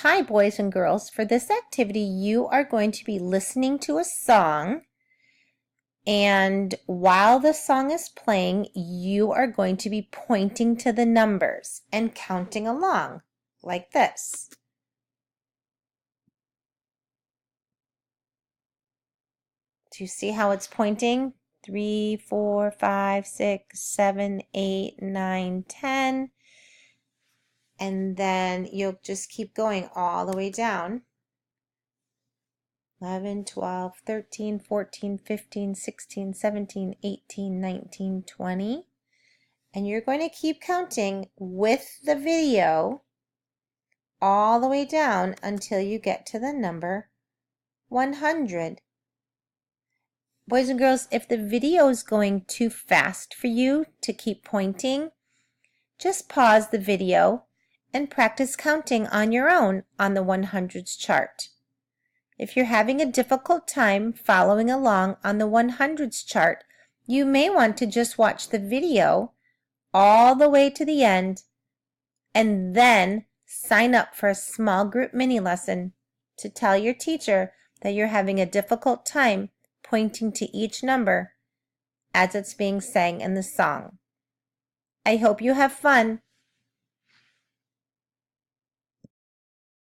Hi, boys and girls. For this activity, you are going to be listening to a song, and while the song is playing, you are going to be pointing to the numbers and counting along like this. Do you see how it's pointing? 3, 4, 5, 6, 7, 8, 9, 10. And then you'll just keep going all the way down. 11, 12, 13, 14, 15, 16, 17, 18, 19, 20. And you're going to keep counting with the video all the way down until you get to the number 100. Boys and girls, if the video is going too fast for you to keep pointing, just pause the video and practice counting on your own on the 100s chart. If you're having a difficult time following along on the 100s chart, you may want to just watch the video all the way to the end and then sign up for a small group mini lesson to tell your teacher that you're having a difficult time pointing to each number as it's being sang in the song. I hope you have fun